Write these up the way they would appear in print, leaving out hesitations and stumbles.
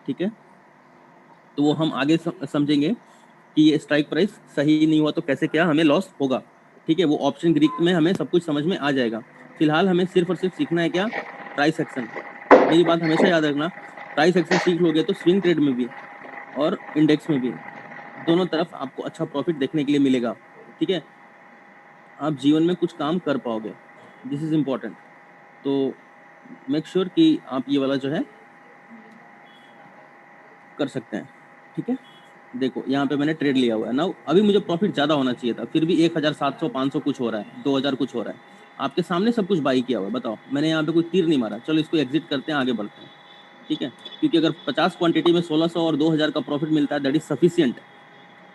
ठीक है, तो वो हम आगे समझेंगे कि ये स्ट्राइक प्राइस सही नहीं हुआ तो कैसे क्या हमें लॉस होगा। ठीक है, वो ऑप्शन ग्रीक में हमें सब कुछ समझ में आ जाएगा। फिलहाल हमें सिर्फ और सिर्फ सीखना है क्या, प्राइस एक्शन। मेरी बात हमेशा याद रखना, प्राइस एक्शन सीख लोगे तो स्विंग ट्रेड में भी और इंडेक्स में भी दोनों तरफ आपको अच्छा प्रॉफिट देखने के लिए मिलेगा। ठीक है, आप जीवन में कुछ काम कर पाओगे, दिस इज इम्पोर्टेंट। तो मेक श्योर कि आप ये वाला जो है कर सकते हैं। ठीक है, देखो यहाँ पे मैंने ट्रेड लिया हुआ है ना, अभी मुझे प्रॉफिट ज़्यादा होना चाहिए था, फिर भी 1700 500 कुछ हो रहा है, 2000 कुछ हो रहा है। आपके सामने सब कुछ बाई किया हुआ है, बताओ मैंने यहाँ पे कोई तीर नहीं मारा। चलो इसको एग्जिट करते हैं, आगे बढ़ते हैं। ठीक है, क्योंकि अगर 50 क्वांटिटी में 1600 और 2000 का प्रॉफिट मिलता है, दैट इज सफिशियंट।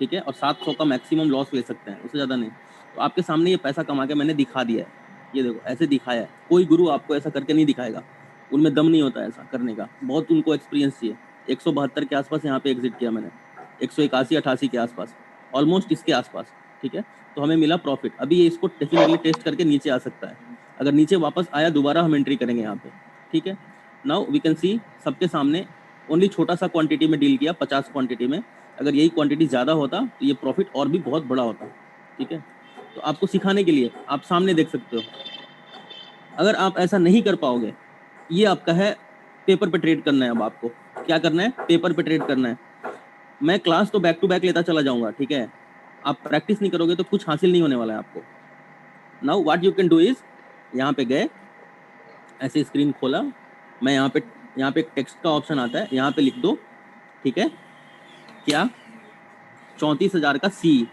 ठीक है, और 700 का मैक्सिमम लॉस ले सकते हैं, उससे ज़्यादा नहीं। तो आपके सामने ये पैसा कमा के मैंने दिखा दिया है, ये देखो ऐसे दिखाया है। कोई गुरु आपको ऐसा करके नहीं दिखाएगा, उनमें दम नहीं होता ऐसा करने का, बहुत उनको एक्सपीरियंस चाहिए। 172 के आसपास यहाँ पे एग्जिट किया मैंने, 181 88 के आसपास, ऑलमोस्ट इसके आसपास। ठीक है, तो हमें मिला प्रॉफिट। अभी ये इसको डेफिनेटली टेस्ट करके नीचे आ सकता है, अगर नीचे वापस आया दोबारा हम एंट्री करेंगे यहाँ पे। ठीक है, नाउ वी कैन सी सबके सामने ओनली छोटा सा क्वांटिटी में डील किया, 50 क्वांटिटी में। अगर यही क्वांटिटी ज़्यादा होता तो ये प्रॉफिट और भी बहुत बड़ा होता। ठीक है, तो आपको सिखाने के लिए आप सामने देख सकते हो। अगर आप ऐसा नहीं कर पाओगे, ये आपका है पेपर पे ट्रेड करना है। अब आपको क्या करना है, पेपर पे ट्रेड करना है। मैं क्लास तो बैक टू बैक लेता चला जाऊंगा, ठीक है, आप प्रैक्टिस नहीं करोगे तो कुछ हासिल नहीं होने वाला है आपको। Now what you can do is, यहाँ पे गए, ऐसे स्क्रीन खोला, मैं यहाँ पे एक टेक्स्ट का ऑप्शन आता है, यहाँ पे लिख दो। ठीक है, क्या 34,000 का सी,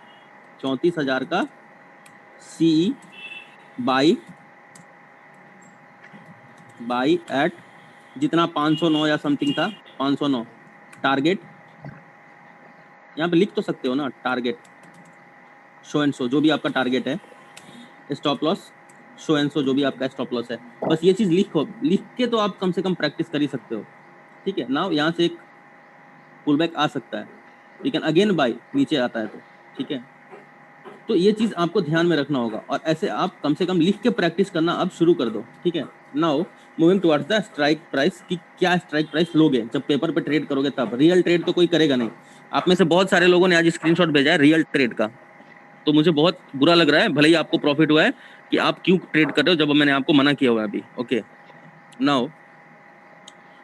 34,000 का सी बाई एट जितना 509 या समथिंग था, 509 टारगेट। यहाँ पे लिख तो सकते हो ना, टारगेट शो एंड शो जो भी आपका टारगेट है, stop loss show and show जो भी आपका स्टॉप लॉस है, बस ये चीज लिख के तो आप कम से कम प्रैक्टिस कर ही सकते हो। ठीक है, नाउ यहाँ से एक पुल बैक आ सकता है, वी कैन अगेन बाई, नीचे आता है तो। ठीक है, तो ये चीज आपको ध्यान में रखना होगा, और ऐसे आप कम से कम लिख के प्रैक्टिस करना अब शुरू कर दो। ठीक है, now moving towards the strike price, कि क्या स्ट्राइक प्राइस लोगे जब पेपर पे ट्रेड करोगे तब। रियल ट्रेड तो कोई करेगा नहीं। आप में से बहुत सारे लोगों ने आज स्क्रीनशॉट भेजा है रियल ट्रेड का, तो मुझे बहुत बुरा लग रहा है, भले ही आपको प्रॉफिट हुआ है, कि आप क्यों ट्रेड कर रहे हो जब मैंने आपको मना किया हुआ है अभी। ओके, नाउ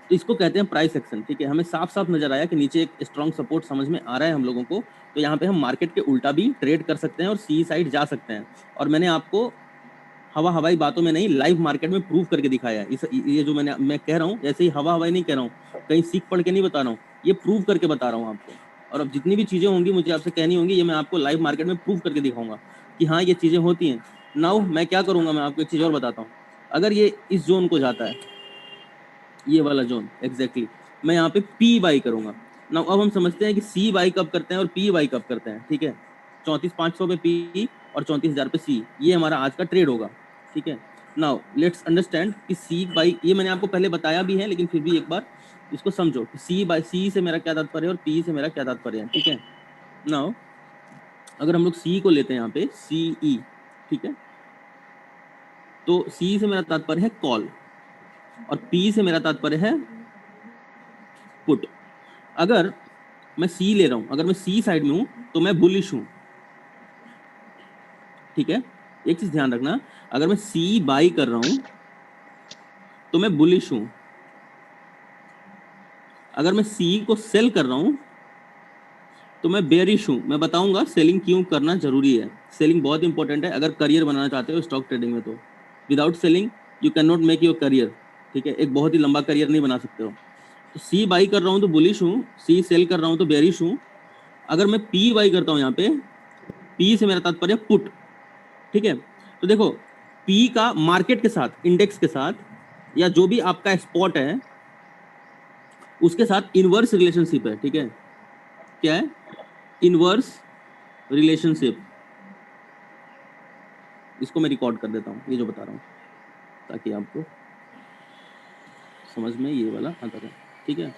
तो इसको कहते हैं प्राइस एक्शन। ठीक है, हमें साफ साफ नजर आया कि नीचे एक स्ट्रॉन्ग सपोर्ट समझ में आ रहा है हम लोगों को, तो यहाँ पे हम मार्केट के उल्टा भी ट्रेड कर सकते हैं और सी साइड जा सकते हैं। और मैंने आपको हवाई बातों में नहीं, लाइव मार्केट में प्रूव करके दिखाया है। ये जो मैं कह रहा हूँ, ऐसे ही हवाई नहीं कह रहा हूँ, कहीं सीख पढ़ के नहीं बता रहा हूँ, ये प्रूव करके बता रहा हूँ आपको। और अब जितनी भी चीज़ें होंगी मुझे आपसे कहनी होंगी, ये मैं आपको लाइव मार्केट में प्रूव करके दिखाऊंगा कि हाँ ये चीज़ें होती हैं। नाउ मैं क्या करूँगा, मैं आपको एक चीज़ और बताता हूँ। अगर ये इस जोन को जाता है, ये वाला जोन एग्जैक्टली, मैं यहाँ पे पी बाई करूंगा। नाउ अब हम समझते हैं कि सी बाई कब करते हैं और पी बाई कब करते हैं। ठीक है, 34,500 पे पी और 34,000 पे सी, ये हमारा आज का ट्रेड होगा। ठीक है, नाउ लेट्स अंडरस्टैंड कि सी बाई, ये मैंने आपको पहले बताया भी है, लेकिन फिर भी एक बार इसको समझो कि सी बाई, सी से मेरा क्या तात्पर्य है और पी से मेरा क्या तात्पर्य है। ठीक है, नाउ अगर हम लोग सी को लेते हैं यहाँ पे सी ई, ठीक है, तो सी से मेरा तात्पर्य है कॉल और पी से मेरा तात्पर्य है पुट। अगर मैं सी ले रहा हूं, अगर मैं सी साइड में हूं तो मैं बुलिश हूं। ठीक है, एक चीज ध्यान रखना, अगर मैं सी बाई कर रहा हूं तो मैं बुलिश हूं। अगर मैं सी को सेल कर रहा हूं तो मैं बेरिश हूं। मैं बताऊंगा सेलिंग क्यों करना जरूरी है। सेलिंग बहुत इंपॉर्टेंट है अगर करियर बनाना चाहते हो स्टॉक ट्रेडिंग में, तो without selling you can not make your career. ठीक है, एक बहुत ही लंबा करियर नहीं बना सकते हो। तो सी बाई कर रहा हूं तो बुलिश हूं, सी सेल कर रहा हूं तो बेरिश हूं। अगर मैं पी बाई करता हूं, यहाँ पे पी से मेरा तात्पर्य पुट। ठीक है, तो देखो पी का मार्केट के साथ, इंडेक्स के साथ, या जो भी आपका स्पॉट है उसके साथ इनवर्स रिलेशनशिप है। ठीक है, क्या है, इनवर्स रिलेशनशिप। इसको मैं रिकॉर्ड कर देता हूँ, ये जो बता रहा हूँ, ताकि आपको समझ में ये वाला आता रहे। ठीक है,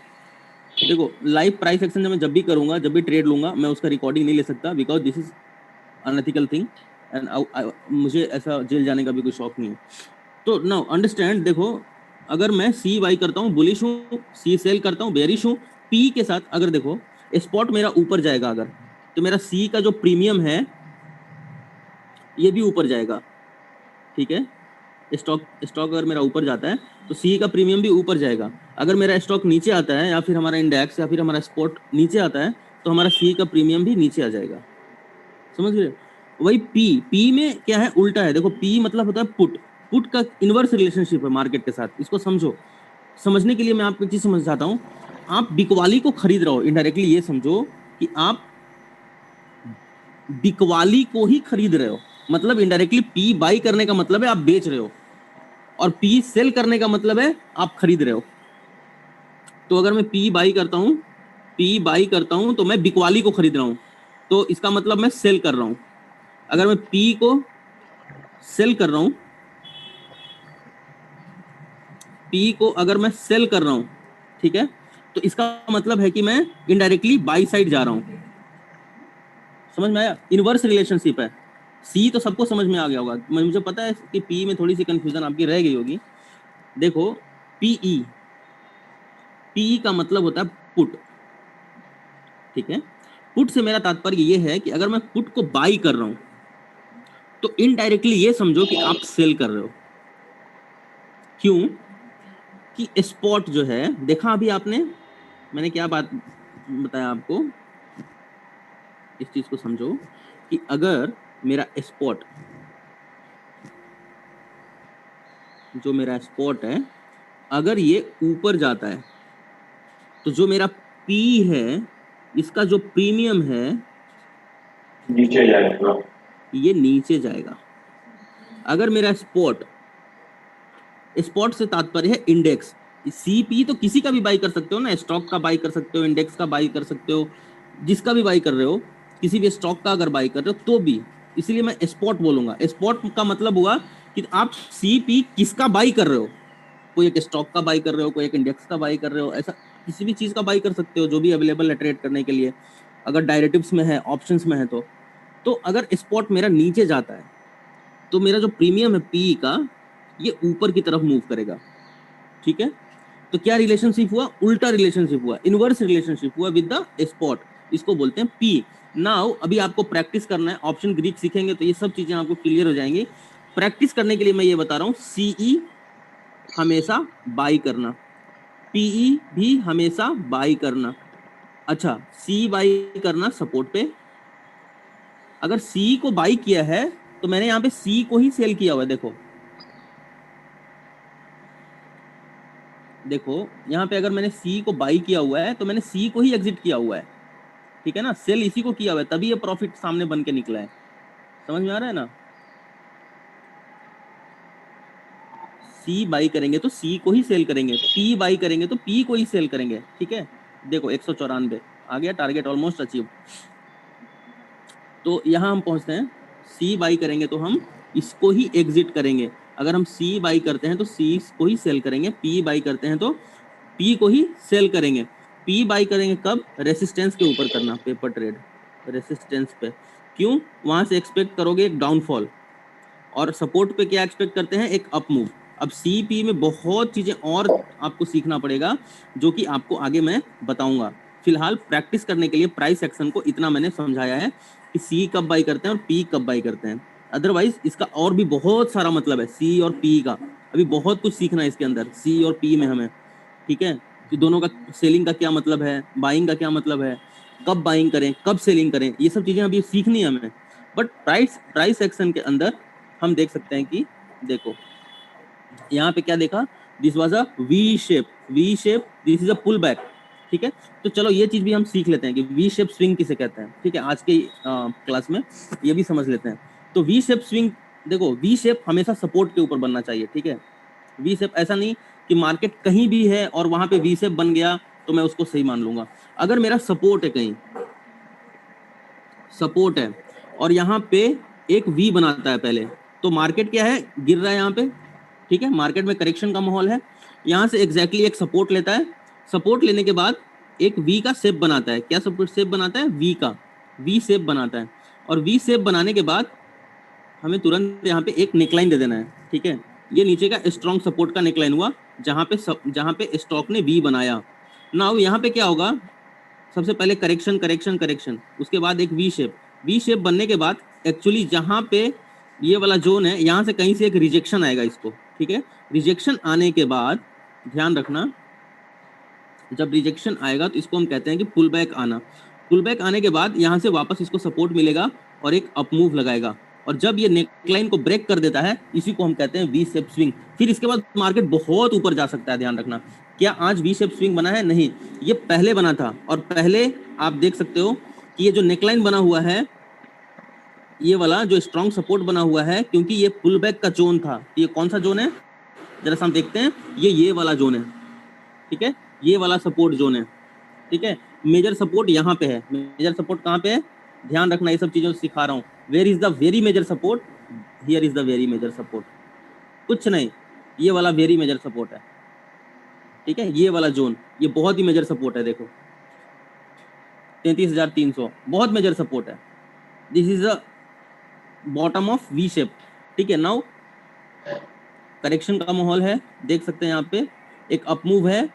देखो लाइव प्राइस एक्शन मैं जब भी करूंगा, जब भी ट्रेड लूंगा, मैं उसका रिकॉर्डिंग नहीं ले सकता, because this is unethical thing and मुझे ऐसा जेल जाने का भी कोई शौक नहीं है। तो नाउ अंडरस्टैंड, देखो अगर मैं सी बाई करता हूँ बुलिश हूँ, सी सेल करता हूँ बेरिश हूँ, पी के साथ अगर देखो स्पॉट मेरा ऊपर जाएगा अगर, तो मेरा सी का जो प्रीमियम है ये भी ऊपर जाएगा, ठीक है। स्टॉक अगर मेरा ऊपर जाता है तो सी का प्रीमियम भी ऊपर जाएगा। अगर मेरा स्टॉक नीचे आता है या फिर हमारा इंडेक्स या फिर हमारा स्पॉट नीचे आता है तो हमारा सी का प्रीमियम भी नीचे आ जाएगा, समझ गए। वही पी में क्या है, उल्टा है। देखो पी मतलब होता है पुट का इनवर्स रिलेशनशिप है मार्केट के साथ, इसको समझो। समझने के लिए मैं आपको एक चीज समझ चाहता हूँ। आप बिकवाली को खरीद रहे हो, इनडायरेक्टली ये समझो कि आप बिकवाली को ही खरीद रहे हो, मतलब इनडायरेक्टली पी बाई करने का मतलब है आप बेच रहे हो, और पी सेल करने का मतलब है आप खरीद रहे हो। तो अगर मैं पी बाई करता हूं तो मैं बिकवाली को खरीद रहा हूं, तो इसका मतलब मैं सेल कर रहा हूं। अगर मैं पी को सेल कर रहा हूं, पी को अगर मैं सेल कर रहा हूं, ठीक है, तो इसका मतलब है कि मैं इनडायरेक्टली बाई साइड जा रहा हूं। समझ में आया? इनवर्स रिलेशनशिप है। सी तो सबको समझ में आ गया होगा, मुझे पता है कि पी में थोड़ी सी कंफ्यूजन आपकी रह गई होगी। देखो पीई का मतलब होता है पुट, ठीक है। पुट से मेरा तात्पर्य ये है कि अगर मैं पुट को बाई कर रहा हूं तो इनडायरेक्टली ये समझो कि आप सेल कर रहे हो। क्यों? कि स्पॉट जो है, देखा अभी आपने मैंने क्या बात बताया आपको, इस चीज को समझो कि अगर मेरा स्पॉट है अगर ये ऊपर जाता है तो जो मेरा पी है इसका जो प्रीमियम है नीचे जाएगा, ये नीचे जाएगा। अगर मेरा स्पॉट से तात्पर्य है इंडेक्स, सीपी तो किसी का भी बाई कर सकते हो ना, स्टॉक का बाई कर सकते हो, इंडेक्स का बाई कर सकते हो, जिसका भी बाई कर रहे हो, किसी भी स्टॉक का अगर बाई कर रहे हो तो भी, इसलिए मैं स्पॉट बोलूंगा। स्पॉट का मतलब हुआ कि आप सीपी किसका बाई कर रहे हो, कोई एक स्टॉक का बाई कर रहे हो, कोई एक इंडेक्स का बाई कर रहे हो, ऐसा किसी भी चीज का बाई कर सकते हो जो भी अवेलेबल है ट्रेड करने के लिए, अगर डायरेक्टिव्स में है, ऑप्शंस में है तो अगर स्पॉट मेरा नीचे जाता है तो मेरा जो प्रीमियम है पी का ये ऊपर की तरफ मूव करेगा, ठीक है। तो क्या रिलेशनशिप हुआ? उल्टा रिलेशनशिप हुआ, इनवर्स रिलेशनशिप हुआ विद द स्पॉट, इसको बोलते हैं पी। नाउ अभी आपको प्रैक्टिस करना है, ऑप्शन ग्रीक सीखेंगे तो ये सब चीजें आपको क्लियर हो जाएंगी। प्रैक्टिस करने के लिए मैं ये बता रहा हूं, सीई हमेशा बाई करना, पीई भी हमेशा बाई करना। अच्छा, सी बाई करना सपोर्ट पे। अगर सी को बाई किया है तो मैंने यहां पे सी को ही सेल किया हुआ है। देखो यहाँ पे अगर मैंने सी को बाई किया हुआ है तो मैंने सी को ही एग्जिट किया हुआ है, ठीक है ना, सेल इसी को किया हुआ है, तभी ये प्रॉफिट सामने बन के निकला है। समझ में आ रहा है ना? सी बाई करेंगे तो सी को ही सेल करेंगे, पी बाई करेंगे तो पी को ही सेल करेंगे, ठीक है। देखो 194 आ गया, टारगेट ऑलमोस्ट अचीव। तो यहाँ हम पहुंचते हैं, सी बाई करेंगे तो हम इसको ही एग्जिट करेंगे। अगर हम सी बाई करते हैं तो सी को ही सेल करेंगे, पी बाई करते हैं तो पी को ही सेल करेंगे। पी बाई करेंगे कब? रेसिस्टेंस के ऊपर करना, पेपर ट्रेड रेसिस्टेंस पे। क्यों? वहां से एक्सपेक्ट करोगे एक डाउनफॉल, और सपोर्ट पे क्या एक्सपेक्ट करते हैं? एक अप मूव। अब सीपी में बहुत चीजें और आपको सीखना पड़ेगा जो कि आपको आगे मैं बताऊंगा। फिलहाल प्रैक्टिस करने के लिए प्राइस एक्शन को इतना मैंने समझाया है कि सी कब बाई करते हैं और पी कब बाई करते हैं। अदरवाइज इसका और भी बहुत सारा मतलब है सी और पी का, अभी बहुत कुछ सीखना है इसके अंदर सी और पी में हमें, ठीक है। कि दोनों का सेलिंग का क्या मतलब है, बाइंग का क्या मतलब है, कब बाइंग करें कब सेलिंग करें, ये सब चीजें अभी सीखनी है हमें। बट प्राइस एक्शन के अंदर हम देख सकते हैं कि देखो यहाँ पे क्या देखा, this was a V shape, this is a pull back, ठीक है। तो चलो ये चीज भी हम सीख लेते हैं कि वी शेप स्विंग किसे कहते हैं, ठीक है। आज के क्लास में ये भी समझ लेते हैं। तो वी शेप स्विंग, देखो वी शेप हमेशा सपोर्ट के ऊपर बनना चाहिए, ठीक है। वी शेप ऐसा नहीं कि मार्केट कहीं भी है और वहां पे वी शेप बन गया तो मैं उसको सही मान लूंगा। अगर मेरा सपोर्ट है, कहीं सपोर्ट है और यहाँ पे एक वी बनाता है पहले, तो मार्केट क्या है, गिर रहा है यहाँ पे, ठीक है, मार्केट में करेक्शन का माहौल है। यहाँ से एग्जैक्टली एक सपोर्ट लेता है, सपोर्ट लेने के बाद एक वी का शेप बनाता है। क्या शेप बनाता है? वी का, वी शेप बनाता है। और वी शेप बनाने के बाद हमें तुरंत यहाँ पे एक नेकलाइन दे देना है, ठीक है। ये नीचे का स्ट्रॉन्ग सपोर्ट का नेकलाइन हुआ जहाँ पे स्टॉक ने वी बनाया। नाउ यहाँ पे क्या होगा, सबसे पहले करेक्शन करेक्शन करेक्शन, उसके बाद एक वी शेप बनने के बाद एक्चुअली जहाँ पे ये वाला जोन है, यहाँ से कहीं से एक रिजेक्शन आएगा इसको, ठीक है। रिजेक्शन आने के बाद ध्यान रखना, जब रिजेक्शन आएगा तो इसको हम कहते हैं कि पुल बैक आना। पुल बैक आने के बाद यहाँ से वापस इसको सपोर्ट मिलेगा और एक अप मूव लगाएगा, और जब ये नेकलाइन को ब्रेक कर देता है, इसी को हम कहते हैं वी शेप स्विंग। फिर इसके बाद मार्केट बहुत ऊपर जा सकता है, ध्यान रखना। क्या आज वी शेप स्विंग बना है? नहीं, ये पहले बना था, और पहले आप देख सकते हो कि ये जो नेकलाइन बना हुआ है, ये वाला जो स्ट्रॉन्ग सपोर्ट बना हुआ है, क्योंकि ये पुल बैक का जोन था। ये कौन सा जोन है, जरा सा हम देखते हैं। ये वाला जोन है, ठीक है, ये वाला सपोर्ट जोन है, ठीक है। मेजर सपोर्ट यहाँ पे है। मेजर सपोर्ट कहाँ पे है? ध्यान रखना, ये सब चीजों से सिखा रहा हूँ। Where is the very major support? Here is the very major support. कुछ नहीं, ये वाला वेरी मेजर सपोर्ट है, ठीक है। ये वाला जोन, ये बहुत ही मेजर सपोर्ट है, देखो 33,300 बहुत मेजर सपोर्ट है। This is the bottom of V shape, ठीक है। नाउ करेक्शन का माहौल है, देख सकते हैं यहाँ पे एक अप मूव है,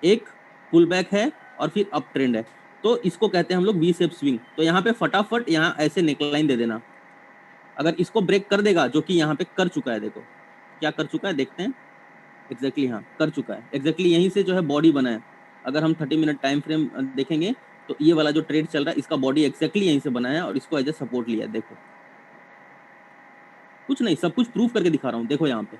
एक पुल बैक है, और फिर अप ट्रेंड है। तो इसको कहते हैं हम लोग वी शेप स्विंग। तो यहाँ पे फटाफट यहाँ ऐसे नेकलाइन दे देना। अगर इसको ब्रेक कर देगा, जो कि यहाँ पे कर चुका है, देखो क्या कर चुका है, देखते हैं एग्जैक्टली। हाँ, कर चुका है एग्जैक्टली, यहीं से जो है बॉडी बना है। अगर हम 30 मिनट टाइम फ्रेम देखेंगे तो ये वाला जो ट्रेड चल रहा है, इसका बॉडी एग्जैक्टली यहीं से बना है, और इसको एज ए सपोर्ट लिया है। देखो कुछ नहीं, सब कुछ प्रूव करके दिखा रहा हूँ। देखो यहाँ पे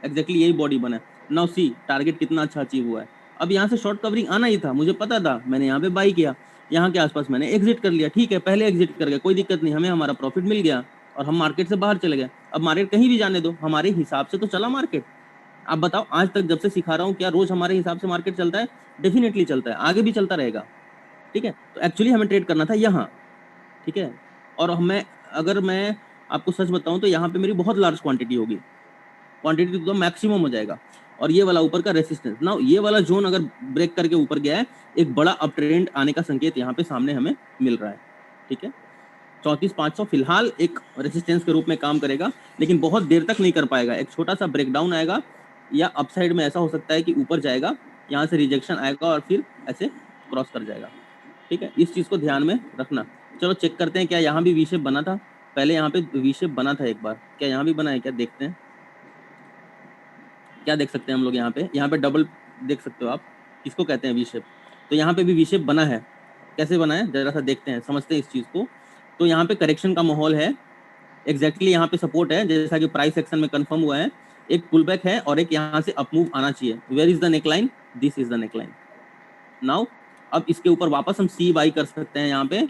एग्जैक्टली यही बॉडी बना है। नाउ सी टारगेट कितना अच्छा अचीव हुआ है। अब यहाँ से शॉर्ट कवरिंग आना ही था, मुझे पता था, मैंने यहाँ पे बाई किया, यहाँ के आसपास मैंने एग्जिट कर लिया, ठीक है, पहले एग्जिट कर गया, कोई दिक्कत नहीं, हमें हमारा प्रॉफिट मिल गया और हम मार्केट से बाहर चले गए। अब मार्केट कहीं भी जाने दो, हमारे हिसाब से तो चला मार्केट। आप बताओ, आज तक जब से सिखा रहा हूँ, क्या रोज हमारे हिसाब से मार्केट चलता है? डेफिनेटली चलता है, आगे भी चलता रहेगा, ठीक है। तो एक्चुअली हमें ट्रेड करना था यहाँ, ठीक है। और अगर मैं आपको सच बताऊं तो यहाँ पे मेरी बहुत लार्ज क्वांटिटी होगी, क्वांटिटी तो मैक्सिमम हो जाएगा। और ये वाला ऊपर का रेसिस्टेंस, ना ये वाला जोन अगर ब्रेक करके ऊपर गया है, एक बड़ा अप ट्रेंड आने का संकेत यहाँ पे सामने हमें मिल रहा है, ठीक है। 34,500 फिलहाल एक रेसिस्टेंस के रूप में काम करेगा, लेकिन बहुत देर तक नहीं कर पाएगा। एक छोटा सा ब्रेकडाउन आएगा, या अपसाइड में ऐसा हो सकता है कि ऊपर जाएगा, यहाँ से रिजेक्शन आएगा और फिर ऐसे क्रॉस कर जाएगा, ठीक है। इस चीज़ को ध्यान में रखना। चलो चेक करते हैं, क्या यहाँ भी वी शेप बना था? पहले यहाँ पे वी शेप बना था एक बार, क्या यहाँ भी बना है? क्या देखते हैं, क्या देख सकते हैं हम लोग यहाँ पे डबल देख सकते हो आप, इसको कहते हैं वी शेप। तो यहाँ पे भी वी शेप बना है, कैसे बना है जरा सा देखते हैं, समझते हैं इस चीज़ को। तो यहाँ पे करेक्शन का माहौल है, एग्जैक्टली यहाँ पे सपोर्ट है, जैसा कि प्राइस सेक्शन में कंफर्म हुआ है। एक पुल बैक है और एक यहाँ से अप मूव आना चाहिए। Where is the neckline? This is the neckline. Now अब इसके ऊपर वापस हम सी बाई कर सकते हैं यहाँ पे,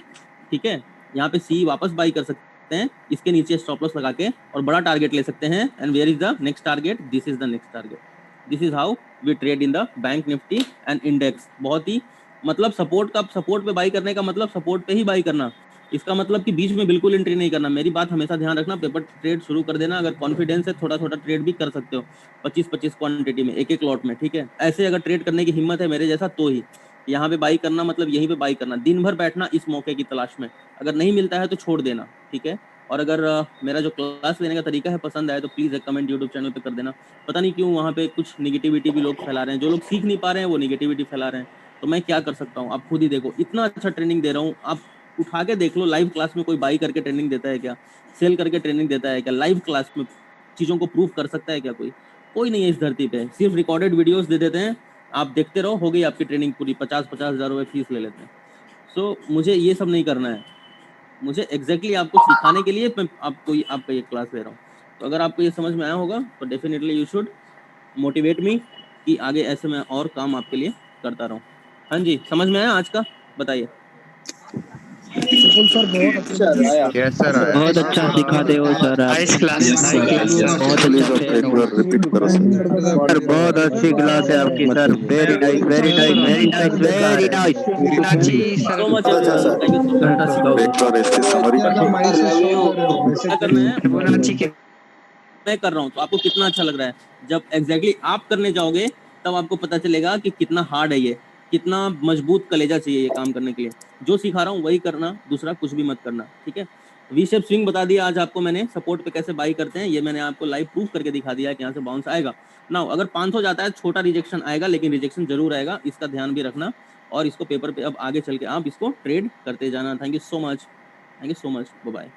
ठीक है। यहाँ पे सी वापस बाई कर सकते हैं, इसके नीचे स्टॉप लॉस लगा के, और बड़ा टारगेट ले सकते हैं। And where is the next target? This is the next target. This is how we trade in the bank Nifty and index. बहुत ही मतलब सपोर्ट पे बाई करने का मतलब सपोर्ट पे ही बाई करना, इसका मतलब कि बीच में बिल्कुल एंट्री नहीं करना। मेरी बात हमेशा ध्यान रखना, पेपर ट्रेड शुरू कर देना। अगर कॉन्फिडेंस है, थोड़ा थोड़ा ट्रेड भी कर सकते हो, 25-25 क्वांटिटी में, एक लॉट में, ठीक है। ऐसे अगर ट्रेड करने की हिम्मत है मेरे जैसा, तो ही यहाँ पे बाई करना, मतलब यहीं पे बाई करना, दिन भर बैठना इस मौके की तलाश में। अगर नहीं मिलता है तो छोड़ देना, ठीक है। और अगर मेरा जो क्लास लेने का तरीका है पसंद आए तो प्लीज़ एक कमेंट यूट्यूब चैनल पे कर देना। पता नहीं क्यों वहाँ पे कुछ निगेटिविटी भी लोग फैला रहे हैं, जो लोग सीख नहीं पा रहे हैं वो निगेटिविटी फैला रहे हैं। तो मैं क्या कर सकता हूँ, आप खुद ही देखो, इतना अच्छा ट्रेनिंग दे रहा हूँ, आप उठा के देख लो। लाइव क्लास में कोई बाई करके ट्रेनिंग देता है क्या? सेल करके ट्रेनिंग देता है क्या? लाइव क्लास में चीज़ों को प्रूव कर सकता है क्या कोई नहीं है इस धरती पे। सिर्फ रिकॉर्डेड वीडियोस दे देते हैं, आप देखते रहो, हो गई आपकी ट्रेनिंग पूरी। 50-50 हज़ार रुपये फीस ले लेते हैं। सो मुझे ये सब नहीं करना है, मुझे एग्जैक्टली आपको सिखाने के लिए मैं आपका ये क्लास ले रहा हूँ। तो अगर आपको ये समझ में आया होगा तो definitely you should motivate me कि आगे ऐसे मैं और काम आपके लिए करता रहूँ। हाँ जी, समझ में आया आज का? बताइए। सुकुल सर बहुत अच्छा आया, बहुत अच्छा सिखाते हो सर आप। बहुत अच्छा फैन हूँ सर, बहुत अच्छी क्लास है आपकी sir. Very nice very nice very nice very nice. So much everyone, thank you so much. क्या करना है मैं कर रहा हूँ, तो आपको कितना अच्छा लग रहा है। जब एग्जैक्टली आप करने जाओगे तब आपको पता चलेगा कि कितना हार्ड है ये, कितना मजबूत कलेजा चाहिए ये काम करने के लिए। जो सिखा रहा हूँ वही करना, दूसरा कुछ भी मत करना, ठीक है। वी शेप स्विंग बता दिया आज आपको मैंने, सपोर्ट पे कैसे बाई करते हैं ये मैंने आपको लाइव प्रूफ करके दिखा दिया है कि यहाँ से बाउंस आएगा। नाउ अगर 500 जाता है छोटा रिजेक्शन आएगा, लेकिन रिजेक्शन जरूर आएगा, इसका ध्यान भी रखना। और इसको पेपर पे अब आगे चल के आप इसको ट्रेड करते जाना। Thank you so much, bye bye.